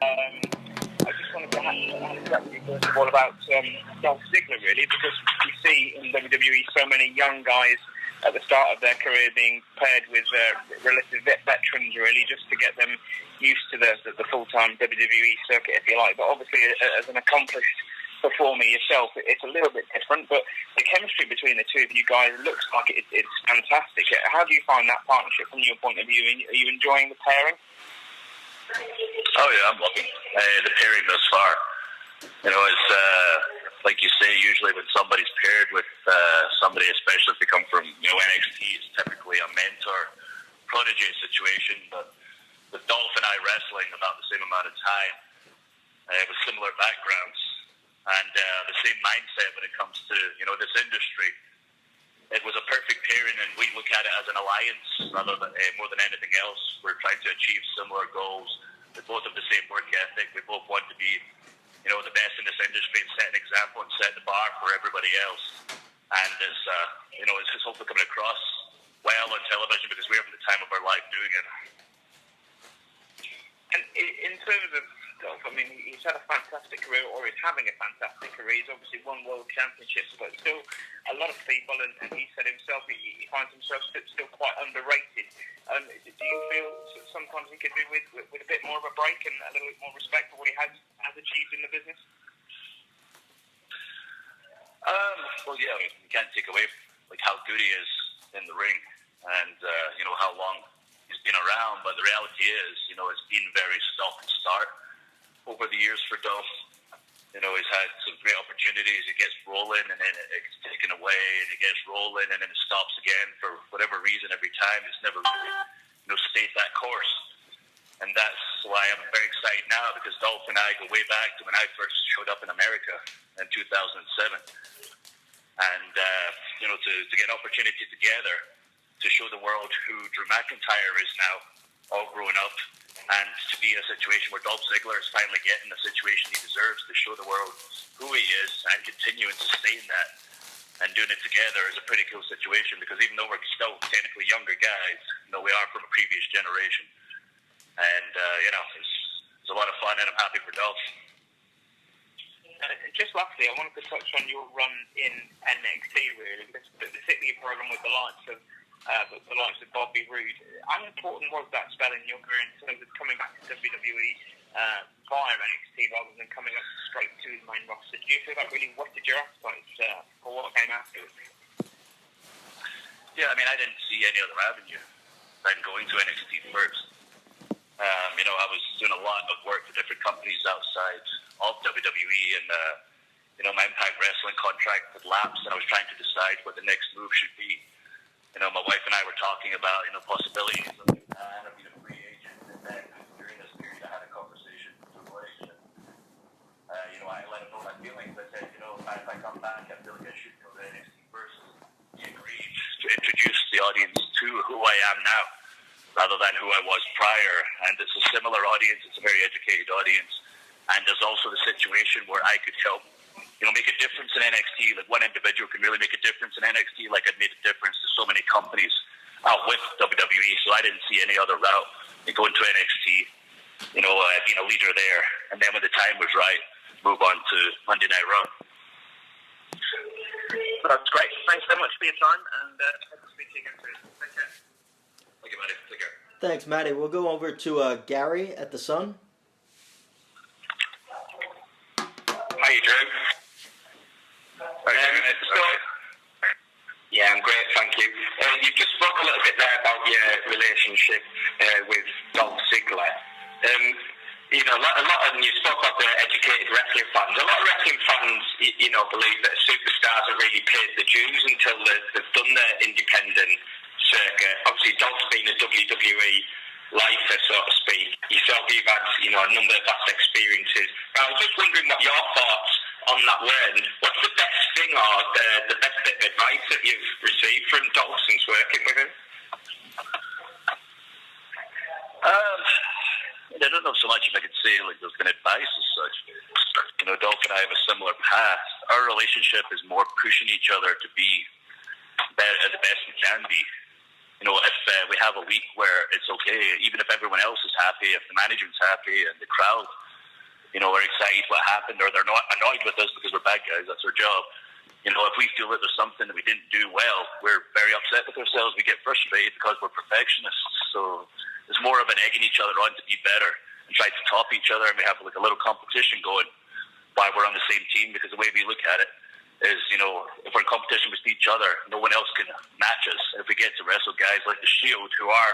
I just wanted to have a chat with you first of all about Dolph Ziggler, really, because we see in WWE so many young guys at the start of their career being paired with relative veterans, really, just to get them used to the full-time WWE circuit, if you like. But obviously, as an accomplished performer yourself, it's a little bit different, but the chemistry between the two of you guys looks like it's fantastic. How do you find that partnership from your point of view? Are you enjoying the pairing? Oh yeah, I'm loving the pairing thus far. It's like you say, usually when somebody's paired with somebody, especially if they come from NXT, it's typically a mentor-protege situation. But with Dolph and I wrestling about the same amount of time, with similar backgrounds, and the same mindset when it comes to this industry, it was a perfect pairing, and we look at it as an alliance rather than more than anything else. We're trying to achieve similar goals. We both have the same work ethic. We both want to be the best in this industry and set an example and set the bar for everybody else. And it's it's hopefully coming across well on television because we're having the time of our life doing it. And in terms of Dolph, I mean, he's had a fantastic career, or is having a fantastic career. He's obviously won world championships, but still a lot of people, and he said himself, he finds himself still quite underrated. Do you feel sometimes he could do with a bit more of a break and a little bit more respect for what he has achieved in the business? Well, yeah, you can't take away how good he is in the ring, and how long he's been around. But the reality is, it's been very stop and start over the years for Dolph. He's had some great opportunities. It gets rolling, and then it gets taken away, and it gets rolling, and then it stops again for whatever reason every time. It's never really, stayed that course. And that's why I'm very excited now, because Dolph and I go way back to when I first showed up in America in 2007. And, to get an opportunity together to show the world who Drew McIntyre is now, all grown up, and to be in a situation where Dolph Ziggler is finally getting the situation he deserves to show the world who he is and continue and sustain that and doing it together is a pretty cool situation, because even though we're still technically younger guys, we are from a previous generation. And, it's a lot of fun, and I'm happy for Dolph. Just lastly, I wanted to touch on your run in NXT, really, particularly your program with the likes of Bobby Roode. How important was that spell in your career in terms of coming back to WWE via NXT rather than coming up straight to the main roster? Do you feel that really whetted your appetite for what came afterwards? Yeah, I didn't see any other avenue than going to NXT first. I was doing a lot of work for different companies outside of WWE, and my Impact Wrestling contract had lapsed, and I was trying to decide what the next move should be. My wife and I were talking about possibilities of being a free agent, and then during this period I had a conversation with Triple H, and I let him know my feelings. I said, if I come back, I feel like I should go to NXT first. He agreed to introduce the audience to who I am now, rather than who I was prior. And it's a similar audience, it's a very educated audience. And there's also the situation where I could help, make a difference in NXT. Like one individual can really make a difference in NXT, like I'd made a difference to so many companies out with WWE. So I didn't see any other route than going to NXT, being a leader there. And then when the time was right, move on to Monday Night Raw. That's great. Thanks so much for your time, and hope to speak to you again soon. Take care. Thank you, Matty. Take care. Thanks, Matty. We'll go over to Gary at the Sun. How you doing? Yeah, I'm great, thank you. You just spoke a little bit there about your relationship with Dolph Ziggler. A lot, and you spoke about the educated wrestling fans. A lot of wrestling fans, believe that superstars have really paid the dues until they've done their independent circuit. Obviously, Dolph's been a WWE lifer, so to speak. Yourself, you've had, a number of vast experiences. I was just wondering what your thoughts on that were. What's the best thing or the best bit of advice that you've received from Dolph since working with him? I don't know so much if I could say there's been advice as such. Dolph and I have a similar past. Our relationship is more pushing each other to be the best we can be. If we have a week where it's okay, even if everyone else is happy, if the management's happy and the crowd are excited what happened, or they're not annoyed with us because we're bad guys. That's our job. If we feel that there's something that we didn't do well, we're very upset with ourselves. We get frustrated because we're perfectionists. So it's more of an egging each other on to be better and try to top each other, and we have like a little competition going while we're on the same team, because the way we look at it is, if we're in competition with each other, no one else can match us. If we get to wrestle guys like the Shield, who are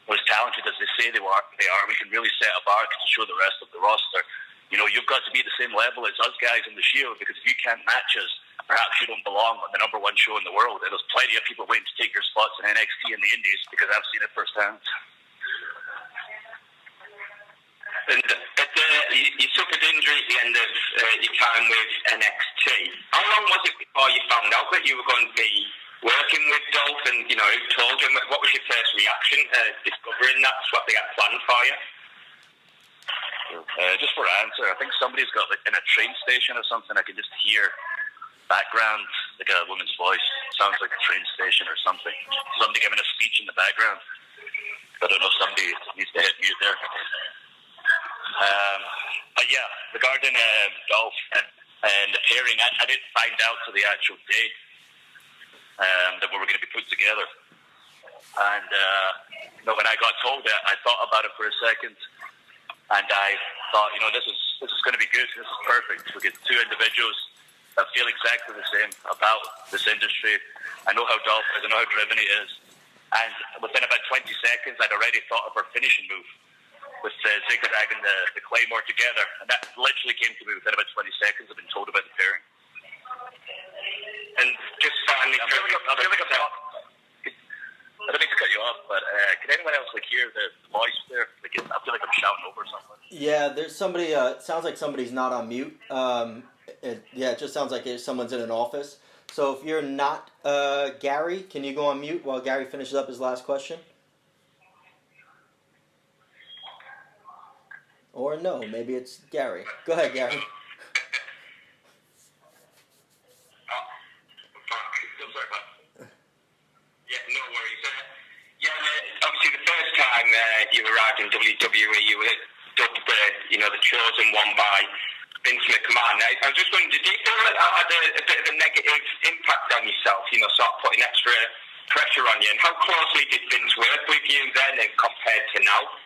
as talented as they say they are, we can really set a bar to show the rest of the roster. You've got to be at the same level as us guys in the Shield, because if you can't match us, perhaps you don't belong on the #1 show in the world. And there's plenty of people waiting to take your spots in NXT and the Indies, because I've seen it firsthand. And you suffered injury at the end of your time with NXT. How long was it before you found out that you were going to be working with Dolph, and who told you? What was your first reaction discovering that's what they got planned for you? Just for answer, I think somebody's got in a train station or something. I can just hear background, like a woman's voice. Sounds like a train station or something. Somebody giving a speech in the background. I don't know if somebody needs to hit mute there. But yeah, regarding Dolph and the pairing, I didn't find out till the actual day that we were going to be put together. And when I got told that, I thought about it for a second, and I thought, this is going to be good. This is perfect. We get two individuals that feel exactly the same about this industry. I know how Dolph is, I know how driven he is. And within about 20 seconds, I'd already thought of our finishing move with Zigzag and the Claymore together. And that literally came to me within about 20 seconds. I've been told about the pairing. And just finally, I feel like I don't mean to cut you off, but can anyone else hear the voice there? I feel like I'm shouting over something. Yeah, there's somebody. It sounds like somebody's not on mute. It just sounds like someone's in an office. So if you're not Gary, can you go on mute while Gary finishes up his last question? Or no, maybe it's Gary. Go ahead, Gary. No worries. Obviously the first time you arrived in WWE, you were dubbed the chosen one by Vince McMahon. I was just wondering, did you feel that had a bit of a negative impact on yourself, sort of putting extra pressure on you? And how closely did Vince work with you then and compared to now?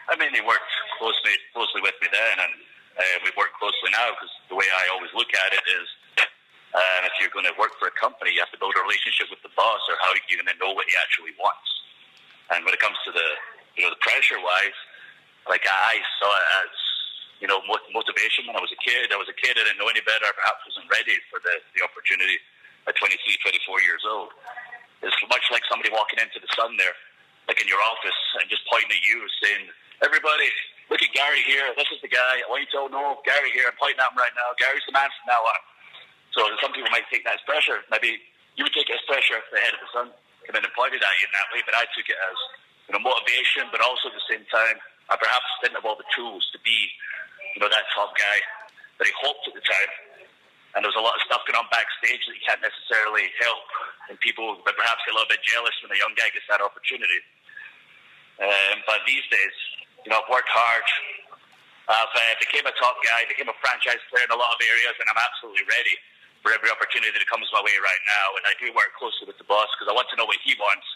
I mean, he worked closely with me then, and we work closely now, because the way I always look at it is, if you're going to work for a company, you have to build a relationship with the boss, or how you're going to know what he actually wants. And when it comes to the pressure-wise, I saw it as, motivation when I was a kid. I didn't know any better. I perhaps wasn't ready for the opportunity at 23, 24 years old. It's much like somebody walking into the sun there, like in your office, and just pointing at you saying, "Everybody, look at Gary here. This is the guy. I want you to know Gary here. I'm pointing at him right now. Gary's the man from now on." So some people might take that as pressure. Maybe you would take it as pressure if the head of the sun came in and pointed at you in that way, but I took it as motivation, but also at the same time, I perhaps didn't have all the tools to be that top guy that he hoped at the time. And there was a lot of stuff going on backstage that you can't necessarily help, and people but perhaps get a little bit jealous when a young guy gets that opportunity. But these days, I've worked hard. I've became a top guy, became a franchise player in a lot of areas, and I'm absolutely ready for every opportunity that comes my way right now. And I do work closely with the boss, because I want to know what he wants.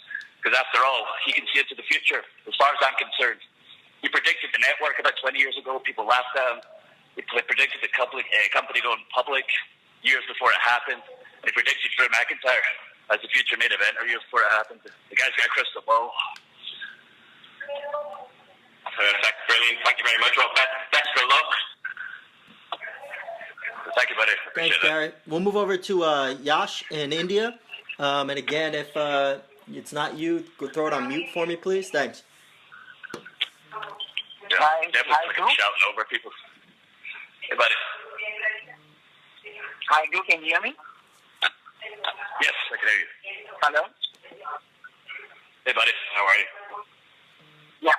Because after all, he can see into the future. As far as I'm concerned, he predicted the network about 20 years ago. People laughed at him. He predicted the company going public years before it happened. And he predicted Drew McIntyre as the future main eventer years before it happened. The guy's got a crystal ball. Perfect. Brilliant. Thank you very much. Well, best of luck. Thank you, buddy. Thanks, Gary. We'll move over to Yash in India. And again, if it's not you, go throw it on mute for me, please. Thanks. Yeah, definitely I'm shouting over people. Hey, buddy. Hi, Drew. Can you hear me? Yes, I can hear you. Hello? Hey, buddy. How are you? Yeah.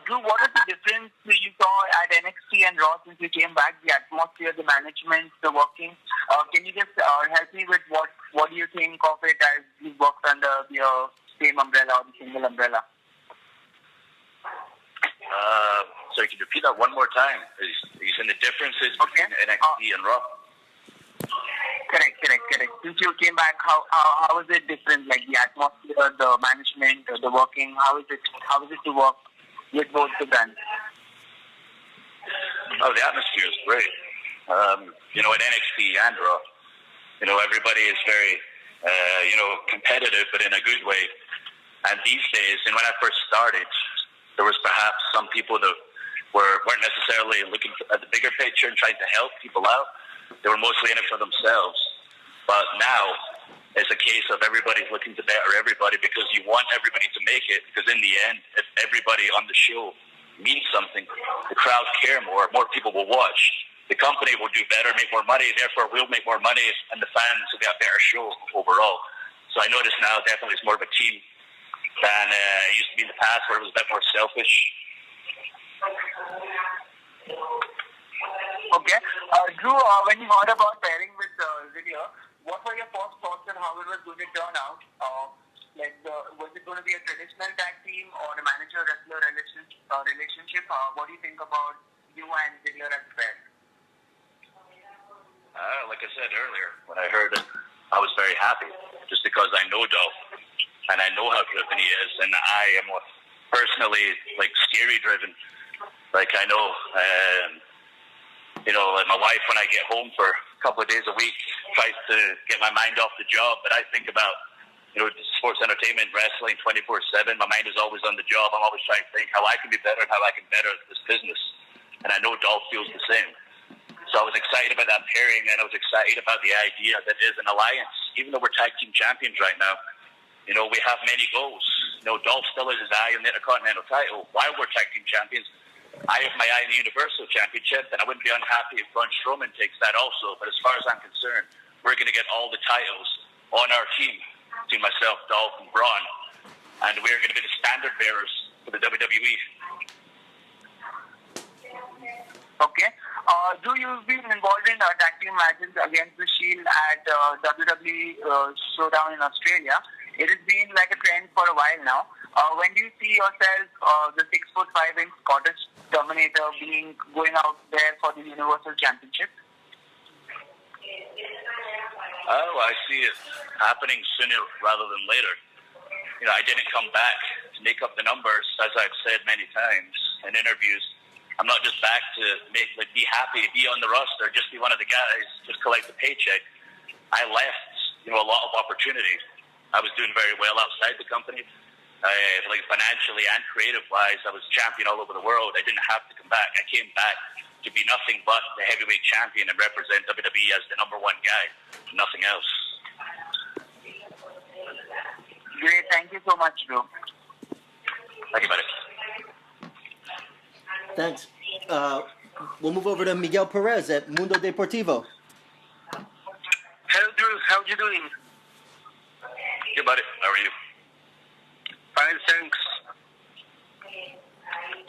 Drew, what is the difference you saw at NXT and Raw since you came back? The atmosphere, the management, the working. Can you just help me with what do you think of it as you worked under your same umbrella or the single umbrella? sorry, can you repeat that one more time? You saying the differences between NXT and Raw? Correct. Since you came back, how is it different? Like the atmosphere, the management, the working. How is it to work with both the brands? Oh, the atmosphere is great. You know, at NXT and Raw, you know, everybody is very, you know, competitive, but in a good way. And these days, and when I first started, there was perhaps some people that weren't necessarily looking at the bigger picture and trying to help people out. They were mostly in it for themselves. But now, it's a case of everybody's looking to better everybody because you want everybody to make it. Because in the end, if everybody on the show means something, the crowd care more people will watch. The company will do better, make more money, therefore we'll make more money, and the fans will get a better show overall. So I notice now definitely it's more of a team than it used to be in the past where it was a bit more selfish. Okay. Drew, when you heard about pairing with Deja, what were your first thoughts on how it was going to turn out? Was it going to be a traditional tag team or a manager-wrestler relationship? What do you think about you and Deja as a pair? Like I said earlier, when I heard it, I was very happy, just because I know Dolph, and I know how driven he is, and I am personally, like, scary-driven. Like, I know, you know, like my wife, when I get home for a couple of days a week, tries to get my mind off the job, but I think about, you know, sports entertainment, wrestling, 24/7. My mind is always on the job. I'm always trying to think how I can be better and how I can better this business. And I know Dolph feels the same. So I was excited about that pairing, and I was excited about the idea that it is an alliance. Even though we're tag team champions right now, you know, we have many goals. You know, Dolph still has his eye on the Intercontinental title. While we're tag team champions, I have my eye on the Universal Championship, and I wouldn't be unhappy if Braun Strowman takes that also. But as far as I'm concerned, we're going to get all the titles on our team, between myself, Dolph, and Braun, and we're going to be the standard bearers for the WWE. Okay. Drew, you've been involved in tag team matches against the Shield at WWE Showdown in Australia. It has been like a trend for a while now. When do you see yourself, the 6'5" Scottish Dominator, going out there for the Universal Championship? Oh, I see it happening sooner rather than later. You know, I didn't come back to make up the numbers, as I've said many times in interviews. I'm not just back to be happy, be on the roster, just be one of the guys, just collect the paycheck. I left, you know, a lot of opportunity. I was doing very well outside the company. Like financially and creative-wise, I was champion all over the world. I didn't have to come back. I came back to be nothing but the heavyweight champion and represent WWE as the #1 guy, nothing else. Great, thank you so much, Drew. Thank you, buddy. Thanks. We'll move over to Miguel Perez at Mundo Deportivo. Hello, Drew. How are you doing? Good, buddy. How are you? Fine, thanks.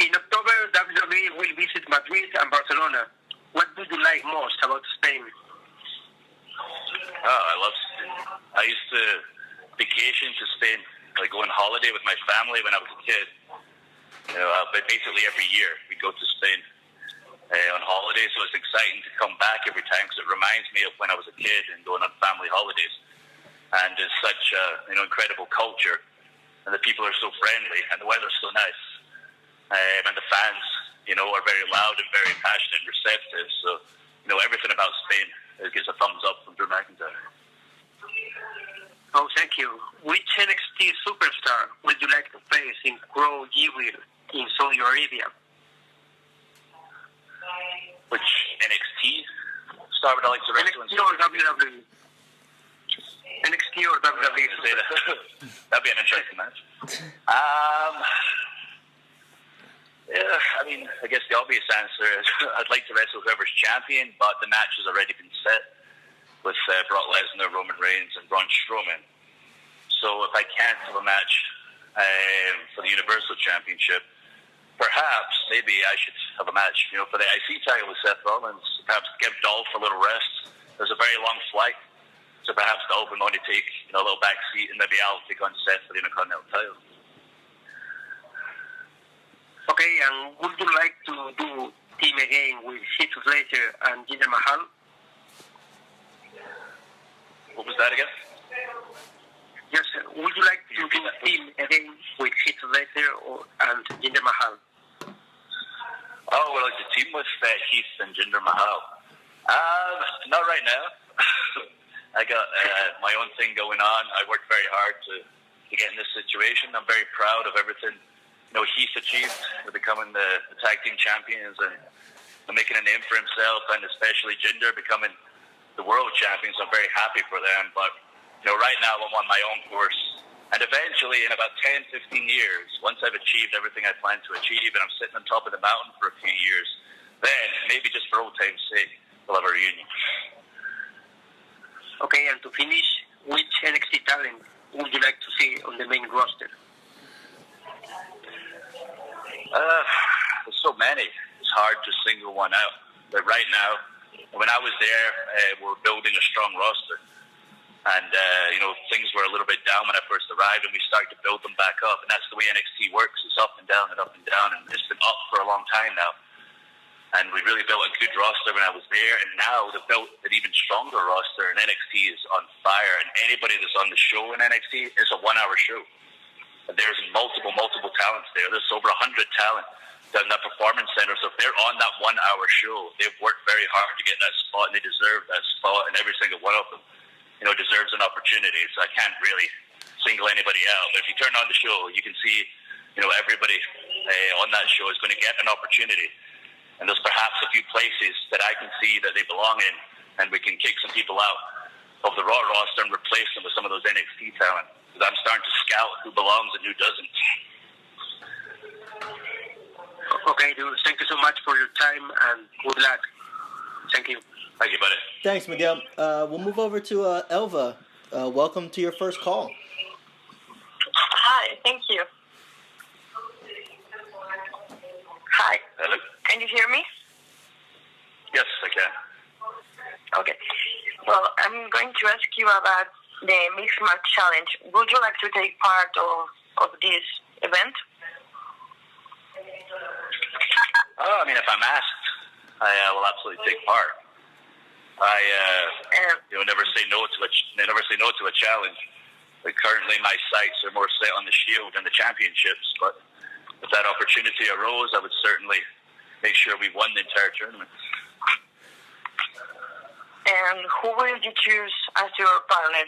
In October, WWE will visit Madrid and Barcelona. What do you like most about Spain? Oh, I love Spain. I used to vacation to Spain, like go on holiday with my family when I was a kid. You know, but basically every year we go to Spain on holiday, so it's exciting to come back every time because it reminds me of when I was a kid and going on family holidays. And it's such a incredible culture, and the people are so friendly, and the weather's so nice, and the fans, you know, are very loud and very passionate and receptive. So, you know, everything about Spain gets a thumbs up from Drew McIntyre. Oh, thank you. Which NXT superstar would you like to face in Crow Jibril in Saudi Arabia? Which NXT star would I like to wrestle in? NXT or WWE? NXT or WWE? That'd be an interesting match. Yeah, I mean, I guess the obvious answer is I'd like to wrestle whoever's champion, but the match has already been set with Brock Lesnar, Roman Reigns, and Braun Strowman. So if I can't have a match for the Universal Championship, perhaps maybe I should have a match, you know, for the IC title with Seth Rollins. Perhaps give Dolph a little rest. There's a very long flight, so perhaps Dolph will only take, you know, a little back seat, and maybe I'll take on Seth for the Intercontinental title. Okay, and would you like to do team again with Heath Slater and Jinder Mahal? What was that again? Yes, would you like to do team again with Heath Slater and Jinder Mahal? Oh, well, like the team with Heath and Jinder Mahal. Not right now. I got my own thing going on. I worked very hard to get in this situation. I'm very proud of everything Heath achieved with becoming the tag team champions and making a name for himself, and especially Jinder becoming the world champion. So I'm very happy for them. But right now I'm on my own course, and eventually in about 10, 15 years, once I've achieved everything I plan to achieve, and I'm sitting on top of the mountain for a few years, then maybe just for old time's sake, we'll have a reunion. Okay, and to finish, which NXT talent would you like to see on the main roster? There's so many. It's hard to single one out. But right now, when I was there, we're building a strong roster. And, things were a little bit down when I first arrived, and we started to build them back up. And that's the way NXT works. It's up and down and up and down. And it's been up for a long time now. And we really built a good roster when I was there. And now they've built an even stronger roster, and NXT is on fire. And anybody that's on the show in NXT is a 1-hour show. And there's multiple talents there. There's over 100 talent down in that performance center. So if they're on that 1-hour show, they've worked very hard to get that spot, and they deserve that spot. And every single one of them, deserves an opportunity. So I can't really single anybody out. But if you turn on the show, you can see, everybody on that show is going to get an opportunity. And there's perhaps a few places that I can see that they belong in, and we can kick some people out of the Raw roster and replace them with some of those NXT talent. Because I'm starting to scout who belongs and who doesn't. Okay, dude. Thank you so much for your time, and good luck. Thank you. Thank you, buddy. Thanks, Miguel. We'll move over to Elva. Welcome to your first call. Hi, thank you. Hi. Hello? Can you hear me? Yes, I can. Okay. Well, I'm going to ask you about the Mixed Match Challenge. Would you like to take part of this event? If I'm asked, I will absolutely take part. I never say no to a challenge. But currently, my sights are more set on the Shield and the championships. But if that opportunity arose, I would certainly make sure we won the entire tournament. And who will you choose as your partner?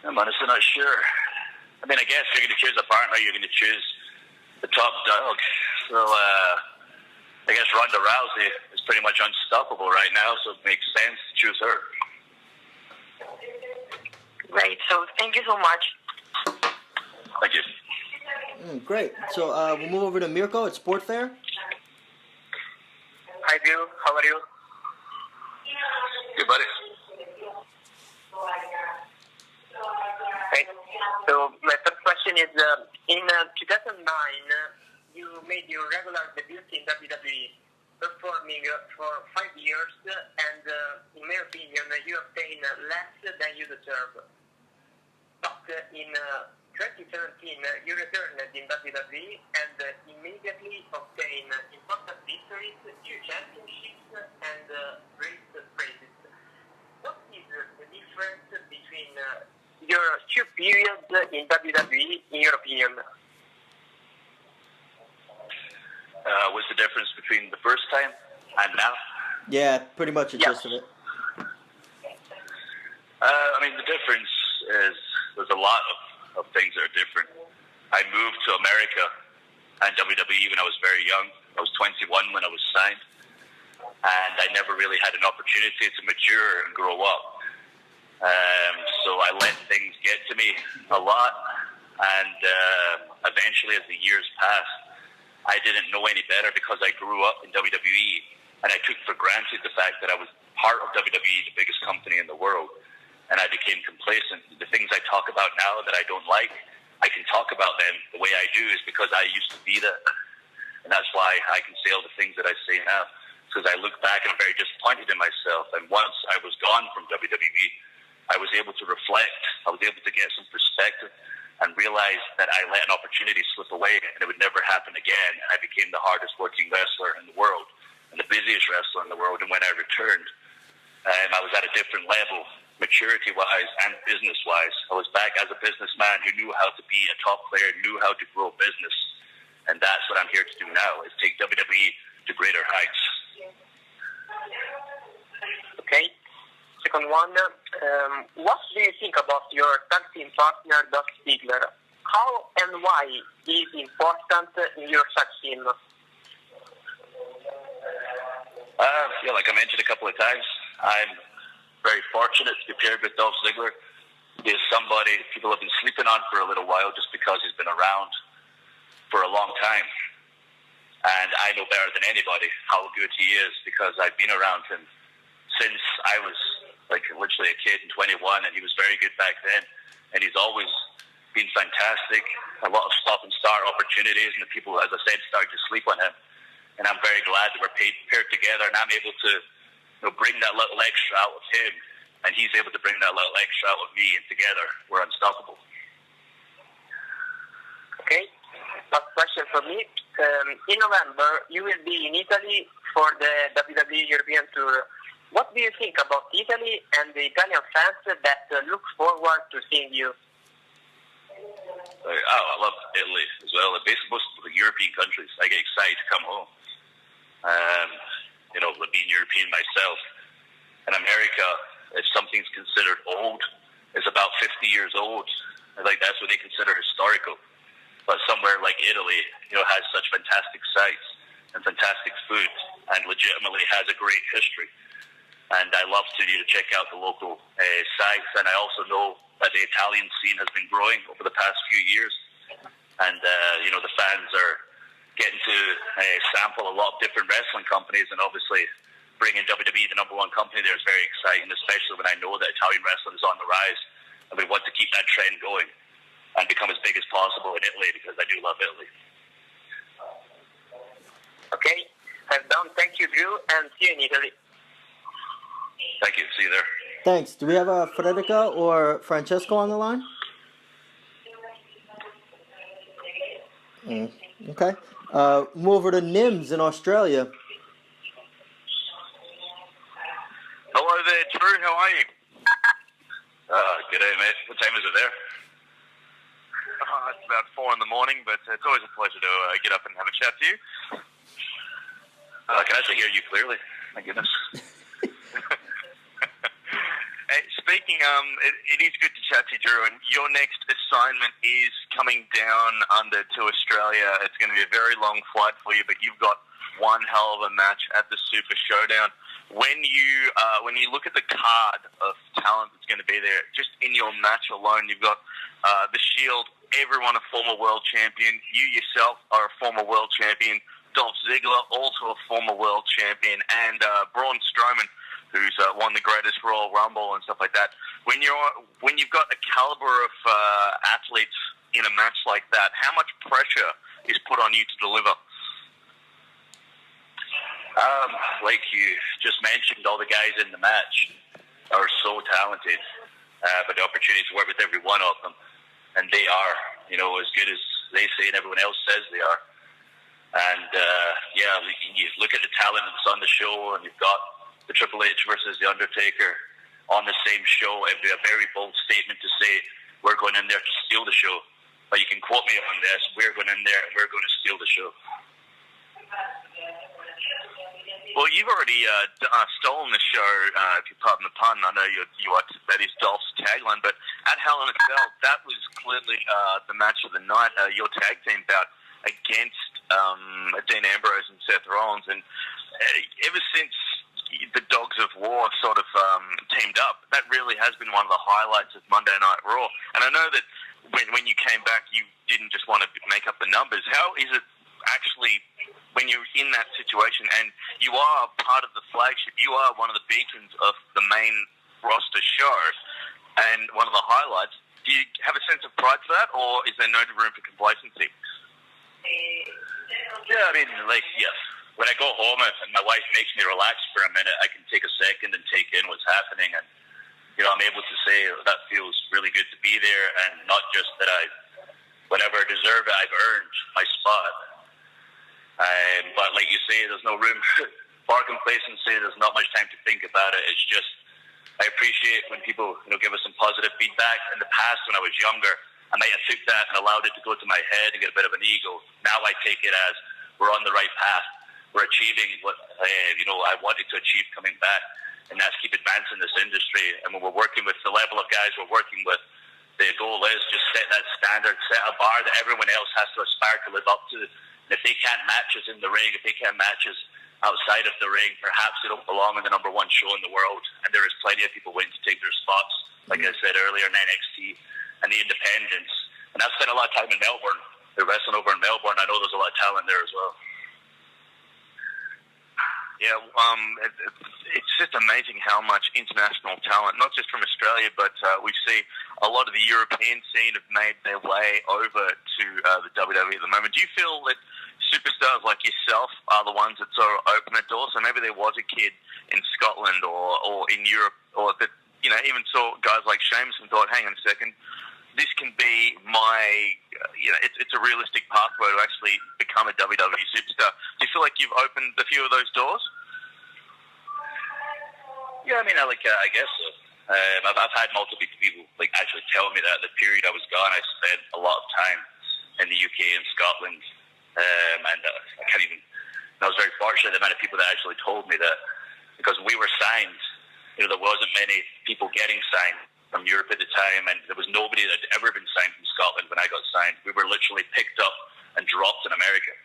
I'm honestly not sure. I guess if you're going to choose a partner, you're going to choose the top dog. So, I guess Ronda Rousey is pretty much unstoppable right now, so it makes sense to choose her. Great, so thank you so much. Thank you. Great. So we'll move over to Mirko at Sport Fair. Hi, Drew. How are you? Good, buddy. Hey. So my first question is, in 2009, you made your regular debut in WWE, performing for 5 years, and in my opinion, you obtained less than you deserve. But in 2017, you returned in WWE and immediately obtained important victories, new championships, and great praises. What is the difference between your two periods in WWE, in your opinion? What's the difference between the first time and now? Yeah, pretty much the gist of it. The difference is there's a lot of things that are different. I moved to America and WWE when I was very young. I was 21 when I was signed, and I never really had an opportunity to mature and grow up. So I let things get to me a lot, and eventually as the years passed, I didn't know any better because I grew up in WWE, and I took for granted the fact that I was part of WWE, the biggest company in the world, and I became complacent. The things I talk about now that I don't like, I can talk about them the way I do is because I used to be that, and that's why I can say all the things that I say now, because I look back and I'm very disappointed in myself, and once I was gone from WWE, I was able to reflect. I was able to get some perspective and realize that I let an opportunity slip away and it would never happen again. And I became the hardest working wrestler in the world and the busiest wrestler in the world. And when I returned, I was at a different level, maturity-wise and business-wise. I was back as a businessman who knew how to be a top player, knew how to grow business. And that's what I'm here to do now, is take WWE to greater heights. Okay. Second one, what do you think about your tag team partner, Dolph Ziggler? How and why is important in your tag team? Like I mentioned a couple of times, I'm very fortunate to be paired with Dolph Ziggler. He is somebody people have been sleeping on for a little while just because he's been around for a long time. And I know better than anybody how good he is because I've been around him since I was literally a kid in 21, and he was very good back then. And he's always been fantastic. A lot of stop and start opportunities, and the people, as I said, started to sleep on him. And I'm very glad that we're paired together, and I'm able to bring that little extra out of him, and he's able to bring that little extra out of me, and together we're unstoppable. Okay. Last question for me. In November, you will be in Italy for the WWE European Tour. What do you think about Italy and the Italian fans that look forward to seeing you? I love Italy as well. Basically, most of the European countries, I get excited to come home. Being European myself. In America, if something's considered old, it's about 50 years old. That's what they consider historical. But somewhere like Italy, has such fantastic sights and fantastic food, and legitimately has a great history. And I love to check out the local sites, and I also know that the Italian scene has been growing over the past few years, and the fans are getting to sample a lot of different wrestling companies, and obviously bringing WWE, the number one company there, is very exciting, especially when I know that Italian wrestling is on the rise, and we want to keep that trend going and become as big as possible in Italy, because I do love Italy. Okay, I'm done. Thank you, Drew, and see you in Italy. Thank you. See you there. Thanks. Do we have a Frederica or Francesco on the line? Okay. Move over to Nims in Australia. Hello there, Drew. How are you? Good day, mate. What time is it there? It's about 4 in the morning, but it's always a pleasure to get up and have a chat to you. I can actually hear you clearly. My goodness. Speaking, it is good to chat to you, Drew, and your next assignment is coming down under to Australia. It's going to be a very long flight for you, but you've got one hell of a match at the Super Showdown. When you look at the card of talent that's going to be there, just in your match alone, you've got the Shield, everyone a former world champion. You yourself are a former world champion. Dolph Ziggler, also a former world champion, and Braun Strowman, who's won the greatest Royal Rumble and stuff like that. When you've got a caliber of athletes in a match like that, how much pressure is put on you to deliver? Like you just mentioned, all the guys in the match are so talented, but the opportunity to work with every one of them, and they are, as good as they say and everyone else says they are. And you look at the talent that's on the show, and you've got the Triple H versus The Undertaker on the same show. It'd be a very bold statement to say, we're going in there to steal the show. But you can quote me on this, we're going in there and we're going to steal the show. Well, you've already stolen the show, if you pardon the pun. I know that is Dolph's tagline, but at Hell in a Cell, that was clearly the match of the night, your tag team bout against Dean Ambrose and Seth Rollins. And ever since the Dogs of War sort of teamed up, that really has been one of the highlights of Monday Night Raw. And I know that when you came back, you didn't just want to make up the numbers. How is it actually when you're in that situation and you are part of the flagship, you are one of the beacons of the main roster show and one of the highlights? Do you have a sense of pride for that, or is there no room for complacency? Yeah, yes. When I go home and my wife makes me relax for a minute, I can take a second and take in what's happening, and I'm able to say, just that whenever I deserve it, I've earned my spot. But like you say, there's no room for complacency. There's not much time to think about it. It's just, I appreciate when people, give us some positive feedback. In the past, when I was younger, I might have took that and allowed it to go to my head and get a bit of an ego. Now I take it as we're on the right path. We're achieving what I wanted to achieve coming back, and that's keep advancing this industry. And when we're working with the level of guys we're working with, the goal is just set that standard, set a bar that everyone else has to aspire to live up to. And if they can't match us in the ring, if they can't match us outside of the ring, perhaps they don't belong in the number one show in the world. And there is plenty of people waiting to take their spots, like I said earlier, in NXT and the independents. And I've spent a lot of time in Melbourne. They're wrestling over in Melbourne. I know there's a lot of talent there as well. Yeah, it's just amazing how much international talent, not just from Australia, but we see a lot of the European scene have made their way over to the WWE at the moment. Do you feel that superstars like yourself are the ones that sort of open the door? So maybe there was a kid in Scotland or in Europe, or that even saw guys like Sheamus and thought, hang on a second, this can be my, it's a realistic pathway to actually become a WWE superstar. Do you feel like you've opened a few of those doors? Yeah, I mean, I guess so. I've had multiple people actually tell me that the period I was gone, I spent a lot of time in the UK and Scotland, and I can't even. I was very fortunate the amount of people that actually told me that, because when we were signed, there wasn't many people getting signed from Europe at the time, and there was nobody that had ever been signed from Scotland when I got signed. We were literally picked up and dropped in America.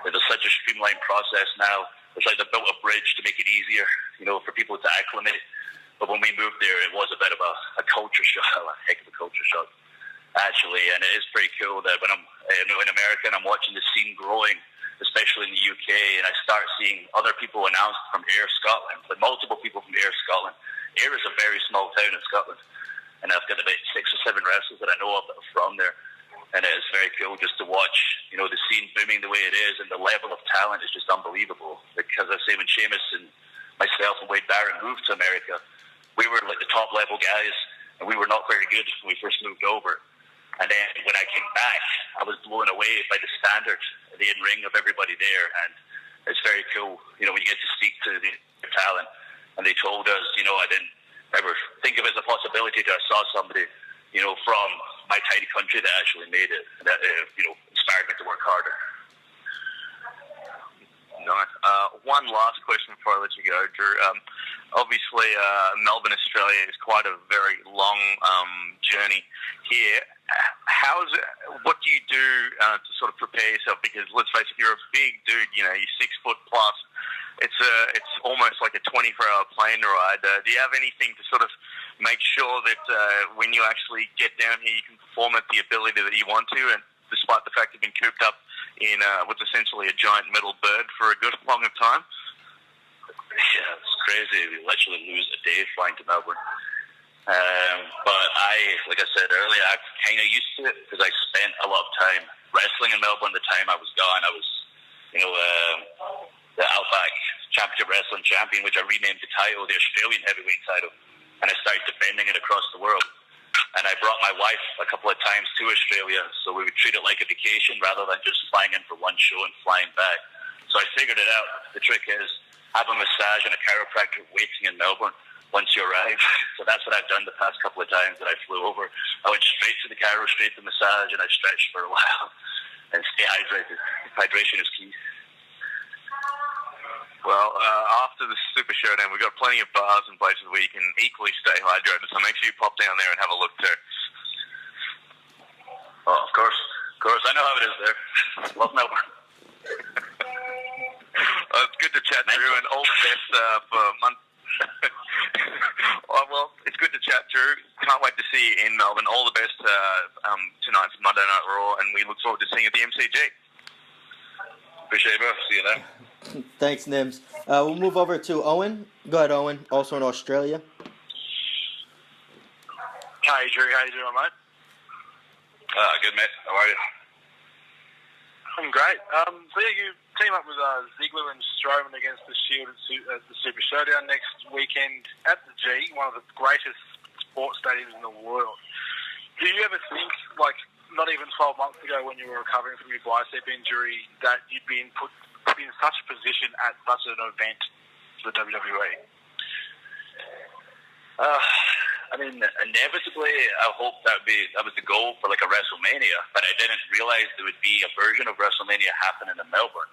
There's such a streamlined process now. It's like they built a bridge to make it easier, for people to acclimate. But when we moved there, it was a bit of a culture shock, a heck of a culture shock, actually. And it is pretty cool that when I'm in America and I'm watching the scene growing, especially in the UK, and I start seeing other people announced from Ayr, Scotland, multiple people from Ayr, Scotland. Ayr is a very small town in Scotland, and I've got about 6 or 7 wrestlers that I know of that are from there. And it is very cool just to watch, the scene booming the way it is, and the level of talent is just unbelievable. Because I say when Sheamus and myself and Wade Barrett moved to America, we were like the top level guys, and we were not very good when we first moved over. And then when I came back, I was blown away by the standard, the in-ring of everybody there. And it's very cool, when you get to speak to the talent. And they told us, I didn't ever think of it as a possibility that I saw somebody, from my tiny country that actually made it, and that, inspired me to work harder. Nice. One last question before I let you go, Drew. Obviously, Melbourne, Australia is quite a very long journey here. What do you do to sort of prepare yourself? Because let's face it, you're a big dude. You're 6 foot plus. It's almost like a 24-hour plane ride. Do you have anything to sort of make sure that when you actually get down here, you can perform at the ability that you want to, and despite the fact you've been cooped up in what's essentially a giant metal bird for a good long of time? Yeah, it's crazy. We literally lose a day flying to Melbourne. But like I said earlier, I kind of used to it because I spent a lot of time wrestling in Melbourne. The time I was gone, I was, the Outback Championship Wrestling Champion, which I renamed the title, the Australian Heavyweight title, and I started defending it across the world. And I brought my wife a couple of times to Australia, so we would treat it like a vacation rather than just flying in for one show and flying back. So I figured it out. The trick is have a massage and a chiropractor waiting in Melbourne once you arrive. So that's what I've done the past couple of times that I flew over. I went straight to the chiro, straight to the massage, and I stretched for a while. And stay hydrated. Hydration is key. Well, after the Super Showdown, we've got plenty of bars and places where you can equally stay hydrated, so make sure you pop down there and have a look too. Oh, of course. I know how it is there. Love Melbourne. It's good to chat, Drew, and all the best for well, it's good to chat, Drew. Can't wait to see you in Melbourne. All the best tonight for Monday Night Raw, and we look forward to seeing you at the MCG. Appreciate it, bro. See you then. Thanks, Nims. We'll move over to Owen. Go ahead, Owen. Also in Australia. Hey, Drew. How you doing, mate? Good, mate. How are you? I'm great. So yeah, you team up with Ziggler and Strowman against the Shield at the Super Showdown next weekend at the G, one of the greatest sports stadiums in the world. Do you ever think, like, not even 12 months ago when you were recovering from your bicep injury, that you'd be put in such a position at such an event for the WWE? I mean, inevitably, I hope that was the goal for like a WrestleMania, but I didn't realize there would be a version of WrestleMania happening in Melbourne,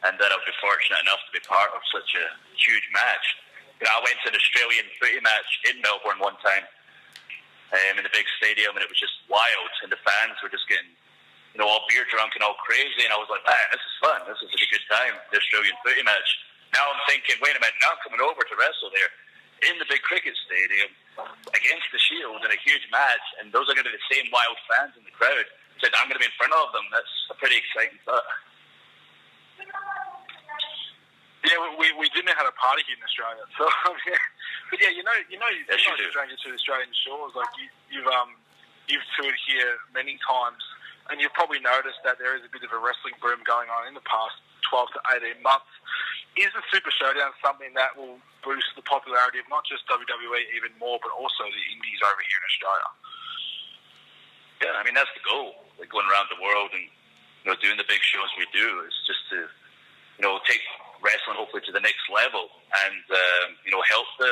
and that I'd be fortunate enough to be part of such a huge match. You know, I went to an Australian footy match in Melbourne one time, in the big stadium, and it was just wild, and the fans were just getting, you know, all beer drunk and all crazy, and I was like, man, this is fun, this is a good time, the Australian footy match. Now I'm thinking, wait a minute, now I'm coming over to wrestle there in the big cricket stadium against the Shield in a huge match, and those are going to be the same wild fans in the crowd. I said, I'm going to be in front of them. That's a pretty exciting thought. Yeah, we didn't know how to party here in Australia, so but yeah, you're not a stranger to Australian shores. Like you've toured here many times, and you've probably noticed that there is a bit of a wrestling boom going on in the past 12 to 18 months. Is the Super Showdown something that will boost the popularity of not just WWE even more, but also the indies over here in Australia? Yeah, I mean, that's the goal. Like going around the world and, you know, doing the big shows we do is just to, you know, take wrestling hopefully to the next level and, you know, help the,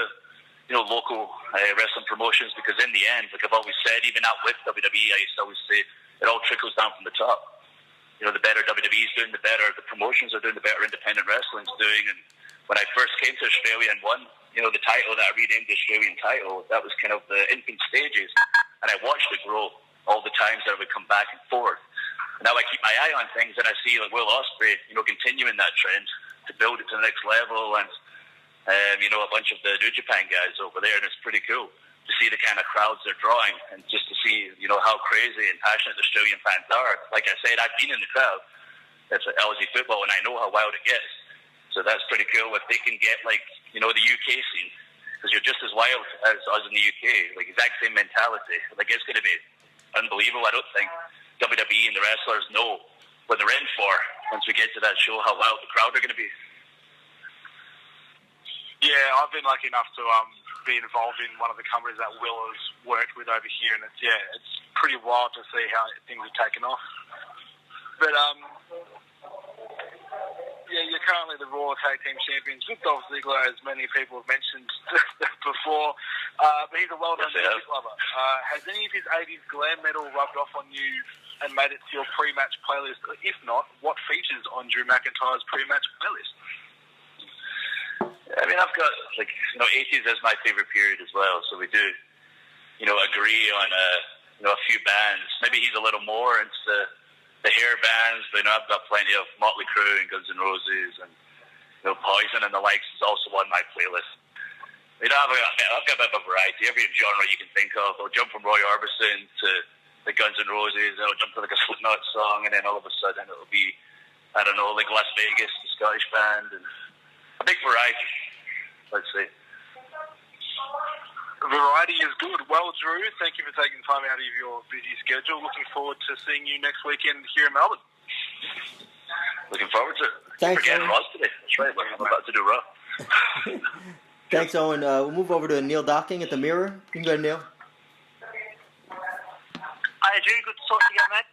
you know, local wrestling promotions, because in the end, like I've always said, even out with WWE, I used to always say it all trickles down from the top. You know, the better WWE's doing, the better the promotions are doing, the better independent wrestling's doing. And when I first came to Australia and won, you know, the title that I renamed the Australian title, that was kind of the infant stages. And I watched it grow all the times that I would come back and forth. And now I keep my eye on things, and I see like Will Ospreay, you know, continuing that trend to build it to the next level, and you know, a bunch of the New Japan guys over there, and it's pretty cool to see the kind of crowds they're drawing, and just to see, you know, how crazy and passionate the Australian fans are. Like I said, I've been in the crowd. It's Aussie football, and I know how wild it gets. So that's pretty cool if they can get, like, you know, the UK scene, because you're just as wild as us in the UK, like exact same mentality. Like, it's going to be unbelievable. I don't think WWE and the wrestlers know what they're in for once we get to that show, how wild the crowd are going to be. Yeah, I've been lucky enough to be involved in one of the companies that Will has worked with over here, and it's pretty wild to see how things have taken off. But yeah, you're currently the Raw Tag Team Champions with Dolph Ziggler, as many people have mentioned before. But he's a well-known music lover. Has any of his 80s glam metal rubbed off on you and made it to your pre-match playlist? If not, what features on Drew McIntyre's pre-match playlist? I mean, I've got, like, you know, 80s is my favorite period as well, so we do, you know, agree on, you know, a few bands. Maybe he's a little more into the hair bands, but, you know, I've got plenty of Motley Crue and Guns N' Roses, and, you know, Poison and the likes is also on my playlist. You know, I've got a bit of a variety, every genre you can think of. I'll jump from Roy Orbison to the Guns N' Roses, I'll jump to like a Slipknot song, and then all of a sudden it'll be, I don't know, like Las Vegas, the Scottish band, and a big variety, let's say. Variety is good. Well, Drew, thank you for taking time out of your busy schedule. Looking forward to seeing you next weekend here in Melbourne. Looking forward to it. Thanks, We're getting Raw today. That's right. I'm about to do Raw. Thanks, Owen. We'll move over to Neil Docking at the Mirror. You can go ahead, Neil. Hi, Drew. Good to talk to you again, mate.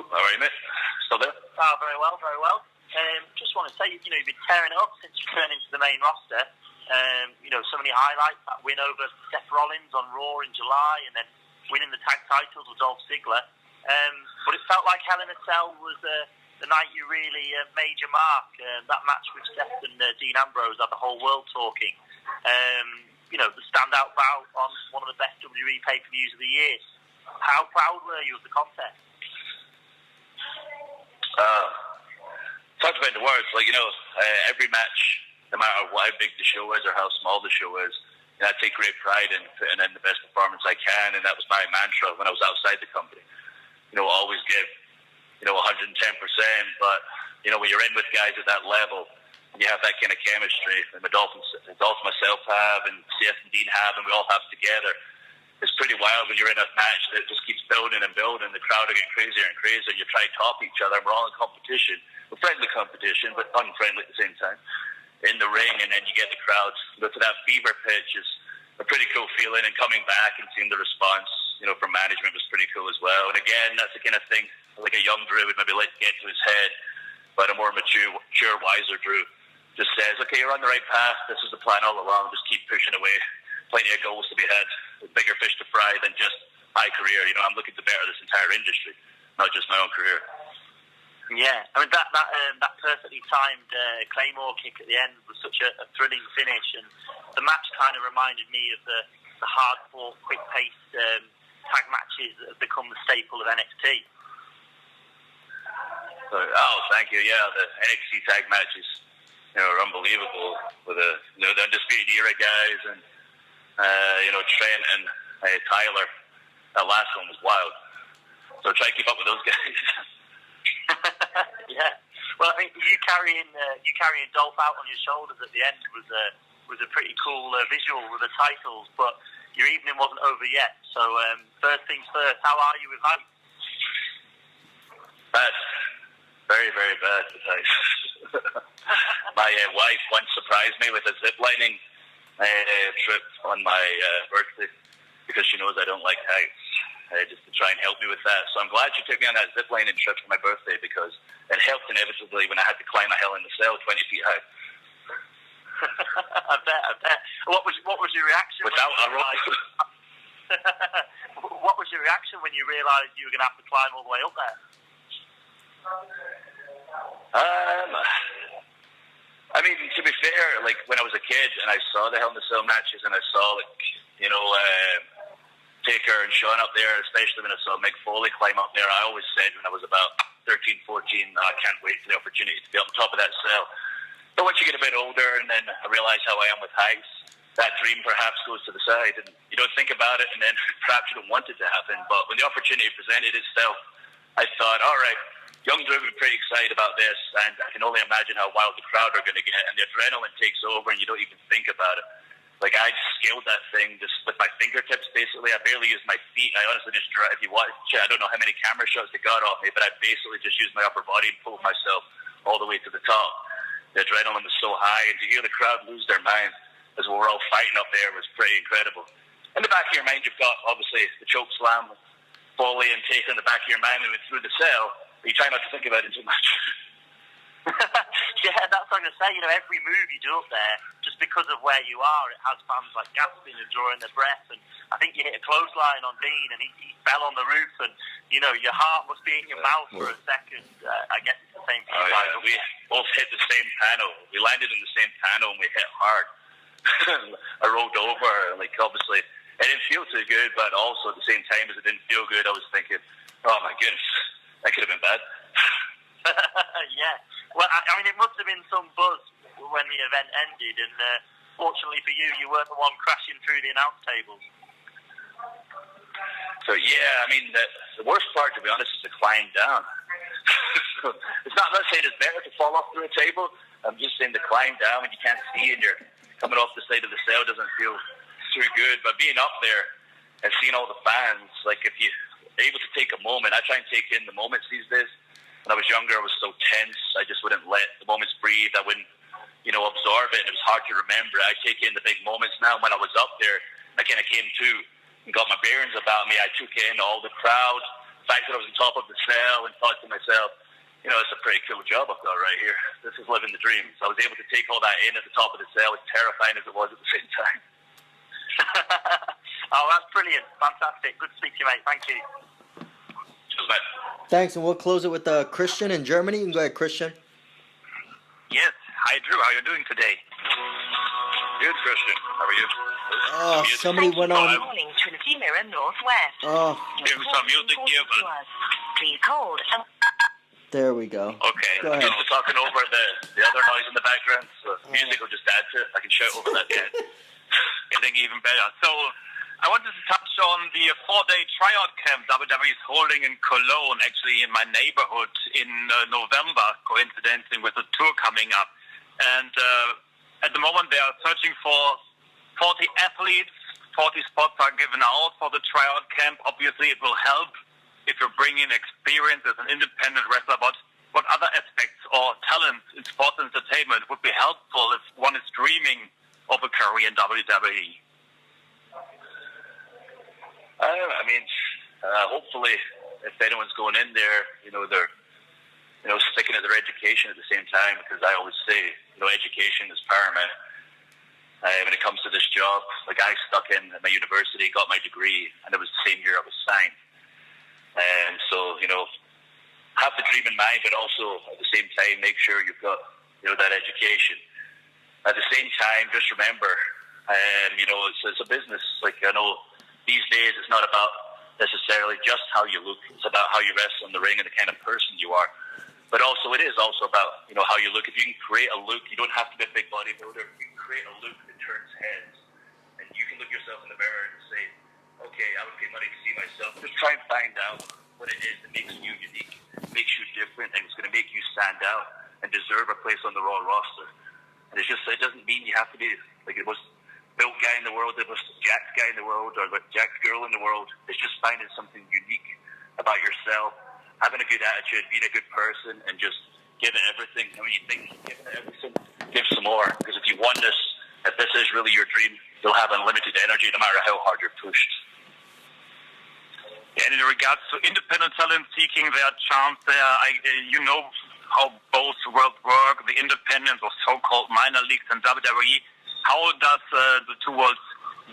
How are you, mate? Still there? Oh, very well, very well. Just want to say, you know, you've been tearing it up since you turned into the main roster. You know, so many highlights, that win over Seth Rollins on Raw in July, and then winning the tag titles with Dolph Ziggler. But it felt like Hell in a Cell was the night you really made your mark. That match with Seth and Dean Ambrose had the whole world talking. You know, the standout bout on one of the best WWE pay-per-views of the year. How proud were you of the contest? Talk about the words, like, you know, every match, no matter how big the show is or how small the show is, you know, I take great pride in putting in the best performance I can, and that was my mantra when I was outside the company. You know, always give, you know, 110%, but, you know, when you're in with guys at that level, and you have that kind of chemistry, and Dolph and myself have, and Seth and Dean have, and we all have together, it's pretty wild when you're in a match that just keeps building and building. The crowd are getting crazier and crazier. You try to top each other. We're all in competition. We're friendly competition, but unfriendly at the same time, in the ring. And then you get the crowds, go to that fever pitch as a pretty cool feeling, and coming back and seeing the response, from management was pretty cool as well. And again, that's the kind of thing like a young Drew would maybe let get to his head, but a more mature, wiser Drew just says, okay, you're on the right path. This is the plan all along. Just keep pushing away. Plenty of goals to be had. Bigger fish to fry than just my career. I'm looking to better this entire industry, not just my own career. Yeah, I mean that perfectly timed Claymore kick at the end was such a thrilling finish, and the match kind of reminded me of the hard-fought, quick-paced tag matches that have become the staple of NXT. Thank you. Yeah, the NXT tag matches, are unbelievable with the Undisputed Era guys and Trent and Tyler. That last one was wild. So try to keep up with those guys. Yeah. Well, I mean, you carrying Dolph out on your shoulders at the end was a pretty cool visual with the titles, but your evening wasn't over yet. So first things first, how are you with heights? Bad. Very, very bad with heights. My wife once surprised me with a ziplining trip on my birthday because she knows I don't like heights, just to try and help me with that. So I'm glad she took me on that ziplining trip for my birthday because it helped inevitably when I had to climb a Hell in the Cell 20 feet high. I bet. What was your reaction? Without a rope. What was your reaction when you realised you were going to have to climb all the way up there? I mean, to be fair, like when I was a kid and I saw the Hell in the Cell matches and I saw Taker and Shawn up there, especially when I saw Mick Foley climb up there, I always said when I was about 13, 14, I can't wait for the opportunity to be on top of that cell. But once you get a bit older and then I realise how I am with heights, that dream perhaps goes to the side and you don't think about it and then perhaps you don't want it to happen. But when the opportunity presented itself, I thought, all right, young Drew would be pretty excited about this and I can only imagine how wild the crowd are going to get and the adrenaline takes over and you don't even think about it. Like, I scaled that thing just with my fingertips, basically. I barely used my feet. I honestly just, if you watch, I don't know how many camera shots they got off me, but I basically just used my upper body and pulled myself all the way to the top. The adrenaline was so high, and to hear the crowd lose their minds as we were all fighting up there was pretty incredible. In the back of your mind, you've got, obviously, the choke slam with Foley and Taker in the back of your mind when we went through the cell, but you try not to think about it too much. Yeah, that's what I'm going to say. Every move you do up there, just because of where you are, it has fans like gasping and drawing their breath. And I think you hit a clothesline on Dean, and he fell on the roof, and your heart must be in your mouth for a second. I guess it's the same for you guys. We both hit the same panel. We landed in the same panel, and we hit hard. I rolled over, obviously, it didn't feel too good, but also at the same time as it didn't feel good, I was thinking, oh my goodness, that could have been bad. Yeah. Well, I mean, it must have been some buzz when the event ended, and fortunately for you, you weren't the one crashing through the announce tables. So, yeah, I mean, the worst part, to be honest, is the climb down. I'm not saying it's better to fall off through a table. I'm just saying the climb down when you can't see and you're coming off the side of the cell doesn't feel too good. But being up there and seeing all the fans, like if you're able to take a moment, I try and take in the moments these days. When I was younger, I was so tense. I just wouldn't let the moments breathe. I wouldn't, absorb it. And it was hard to remember. I take in the big moments now. When I was up there, I kind of came to and got my bearings about me. I took in all the crowd, the fact that I was on top of the cell, and thought to myself, it's a pretty cool job I've got right here. This is living the dream. So I was able to take all that in at the top of the cell, as terrifying as it was at the same time. Oh, that's brilliant. Fantastic. Good to speak to you, mate. Thank you. Cheers, mate. Thanks, and we'll close it with Christian in Germany. You can go ahead, Christian. Yes. Hi, Drew. How are you doing today? Good, Christian. How are you? Oh, somebody went on. Morning, Trinity Mirror Northwest. Oh. Give me some music here, but... Please hold. There we go. Okay. Go ahead. Just talking over the other noise in the background, so music will just add to it. I can shout over that. Getting even better. So, I wanted to touch on the 4-day tryout camp WWE is holding in Cologne, actually in my neighborhood in November, coincidentally with the tour coming up. And at the moment they are searching for 40 athletes. 40 spots are given out for the tryout camp. Obviously it will help if you bring in experience as an independent wrestler, but what other aspects or talents in sports entertainment would be helpful if one is dreaming of a career in WWE? I mean, hopefully, if anyone's going in there, they're sticking to their education at the same time, because I always say, education is paramount. When it comes to this job, like I stuck in at my university, got my degree, and it was the same year I was signed. And so, have the dream in mind, but also at the same time, make sure you've got, that education. At the same time, just remember, it's a business. Like, I know these days it's not about necessarily just how you look. It's about how you wrestle in the ring and the kind of person you are. But also, it is also about, how you look. If you can create a look, you don't have to be a big bodybuilder. You can create a look that turns heads. And you can look yourself in the mirror and say, okay, I would pay money to see myself. Just try and find out what it is that makes you unique, makes you different, and it's going to make you stand out and deserve a place on the Raw roster. And it doesn't mean you have to be like the most built guy in the world, the most jacked guy in the world, or the jacked girl in the world. It's just finding something unique about yourself, having a good attitude, being a good person, and just give it everything. And when you think you're giving it everything, give some more. Because if you want this, if this is really your dream, you'll have unlimited energy no matter how hard you're pushed. And in regards to independent talent seeking their chance there, how both worlds work, the independents or so-called minor leagues and WWE. How does the two worlds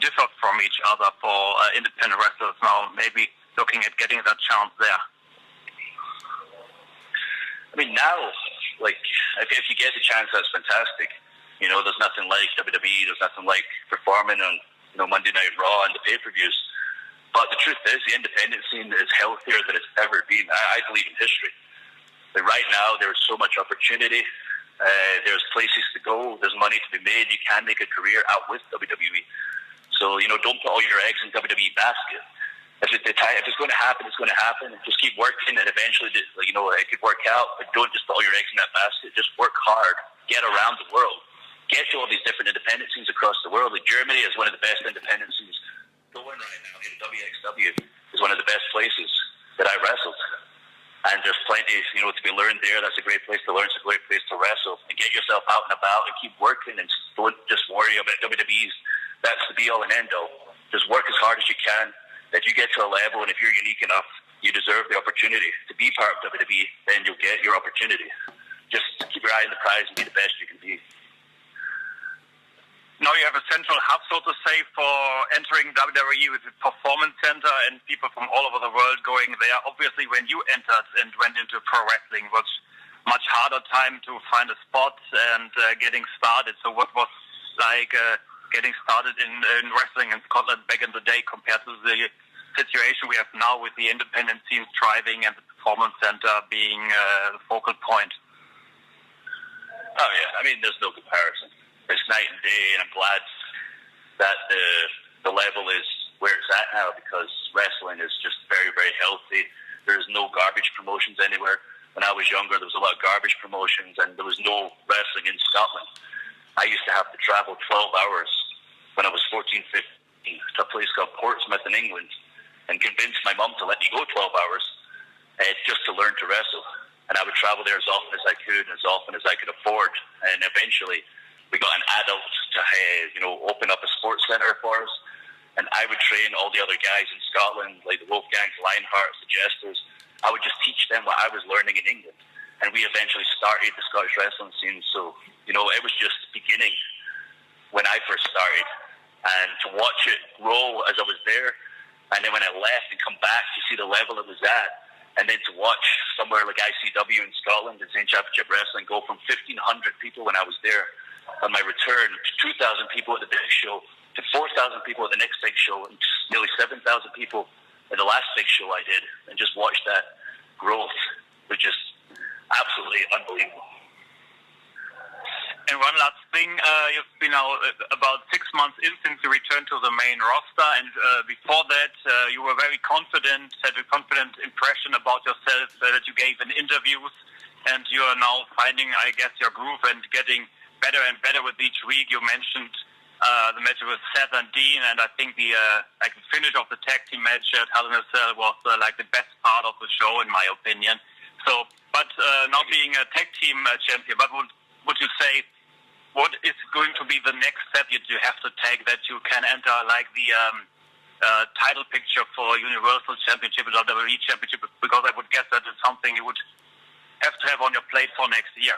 differ from each other for independent wrestlers now, maybe looking at getting that chance there? I mean, now, like, if you get the chance, that's fantastic. There's nothing like WWE, there's nothing like performing on, Monday Night Raw and the pay-per-views. But the truth is, the independent scene is healthier than it's ever been. I believe in history. But right now, there's so much opportunity. There's places to go. There's money to be made. You can make a career out with WWE. So, don't put all your eggs in WWE basket. If it's going to happen, it's going to happen. Just keep working, and eventually, it could work out. But don't just put all your eggs in that basket. Just work hard. Get around the world. Get to all these different independent scenes across the world. Like Germany is one of the best independent scenes going right now. WXW is one of the best places that I wrestled. And there's plenty, to be learned there. That's a great place to learn. It's a great place to wrestle. And get yourself out and about and keep working, and don't just worry about WWE's. That's the be-all and end-all. Just work as hard as you can. If you get to a level, and if you're unique enough, you deserve the opportunity to be part of WWE, then you'll get your opportunity. Just keep your eye on the prize and be the best you can be. Now you have a central hub, so to say, for entering WWE with the Performance Center, and people from all over the world going there. Obviously, when you entered and went into pro wrestling, it was much harder time to find a spot and getting started. So what was like getting started in wrestling in Scotland back in the day compared to the situation we have now with the independent scene thriving and the Performance Center being the focal point? Oh, yeah. I mean, there's no comparison. It's night and day, and I'm glad that the level is where it's at now, because wrestling is just very, very healthy. There's no garbage promotions anywhere. When I was younger, there was a lot of garbage promotions, and there was no wrestling in Scotland. I used to have to travel 12 hours when I was 14, 15 to a place called Portsmouth in England, and convince my mum to let me go 12 hours just to learn to wrestle. And I would travel there as often as I could, as often as I could afford. And eventually, we got an adult to open up a sports centre for us, and I would train all the other guys in Scotland, like the Wolfgangs, Lionhearts, the Jesters. I would just teach them what I was learning in England, and we eventually started the Scottish wrestling scene. So it was just beginning when I first started, and to watch it grow as I was there, and then when I left and come back to see the level it was at. And then to watch somewhere like ICW in Scotland, Insane Championship Wrestling, go from 1,500 people when I was there on my return to 2,000 people at the big show, to 4,000 people at the next big show, and just nearly 7,000 people at the last big show I did, and just watch that growth was just absolutely unbelievable. And one last thing, you've been now about 6 months in since you returned to the main roster, and before that you were very confident, had a confident impression about yourself that you gave in interviews, and you are now finding, I guess, your groove and getting better and better with each week. You mentioned the match with Seth and Dean, and I think the finish of the tag team match at Hell in a Cell was the best part of the show, in my opinion. So, but now being a tag team champion, but would you say, what is going to be the next step that you have to take that you can enter title picture for Universal Championship and WWE Championship? Because I would guess that is something you would have to have on your plate for next year.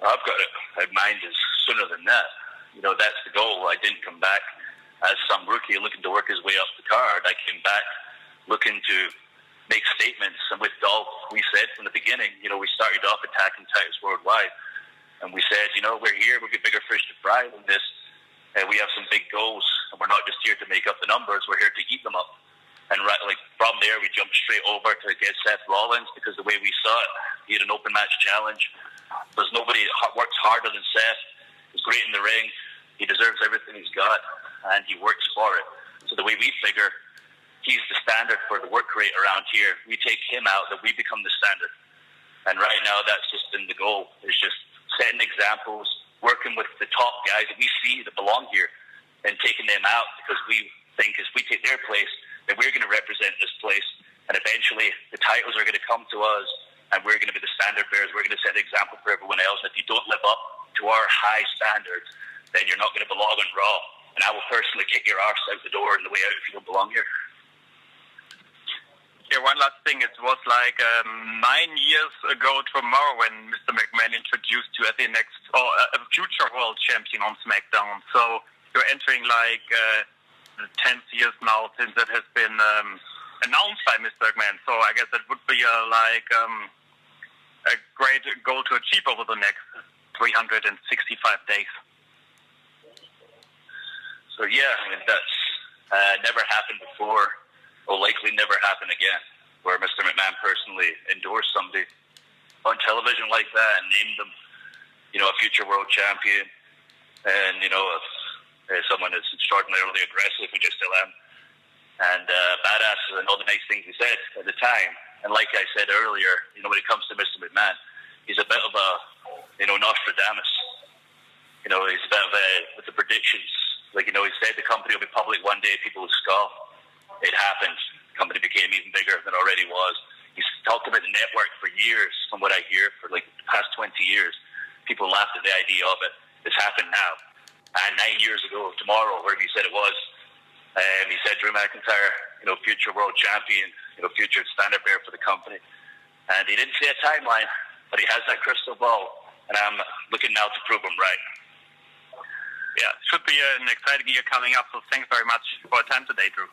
I've got it. My mind is sooner than that. You know, that's the goal. I didn't come back as some rookie looking to work his way up the card. I came back looking to make statements. And with Dolph, we said from the beginning, you know, we started off attacking titles worldwide. And we said, you know, we're here, we'll get bigger fish to fry than this. And we have some big goals. And we're not just here to make up the numbers, we're here to eat them up. And right, like from there, we jumped straight over to get Seth Rollins, because the way we saw it, he had an open match challenge. There's nobody that works harder than Seth. He's great in the ring. He deserves everything he's got, and he works for it. So the way we figure, he's the standard for the work rate around here. We take him out, that we become the standard. And right now, that's just been the goal. It's just setting examples, working with the top guys that we see that belong here, and taking them out, because we think if we take their place, then we're going to represent this place. And eventually, the titles are going to come to us, and we're going to be the standard bearers. We're going to set an example for everyone else. If you don't live up to our high standards, then you're not going to belong on Raw. And I will personally kick your arse out the door on the way out if you don't belong here. Yeah, one last thing. It was like 9 years ago tomorrow when Mr. McMahon introduced you as the next, or a future world champion on SmackDown. So you're entering like the 10th years now since that has been announced by Mr. McMahon. So I guess that would be a great goal to achieve over the next 365 days. So yeah, I mean, that's never happened before, will likely never happen again, where Mr. McMahon personally endorsed somebody on television like that and named them, you know, a future world champion, and, you know, if someone is extraordinarily aggressive, which I still am, and badass, and all the nice things he said at the time. And like I said earlier, you know, when it comes to Mr. McMahon, he's a bit of a, you know, Nostradamus. You know, he's a bit of a, with the predictions. Like, you know, he said the company will be public one day, people will scoff. It happened. The company became even bigger than it already was. He's talked about the network for years, from what I hear, for like the past 20 years. People laughed at the idea of it. It's happened now. And 9 years ago, tomorrow, wherever he said it was, he said Drew McIntyre, you know, future world champion, you know, future standard bearer for the company. And he didn't say a timeline, but he has that crystal ball. And I'm looking now to prove him right. Yeah, should be an exciting year coming up. So thanks very much for your time today, Drew.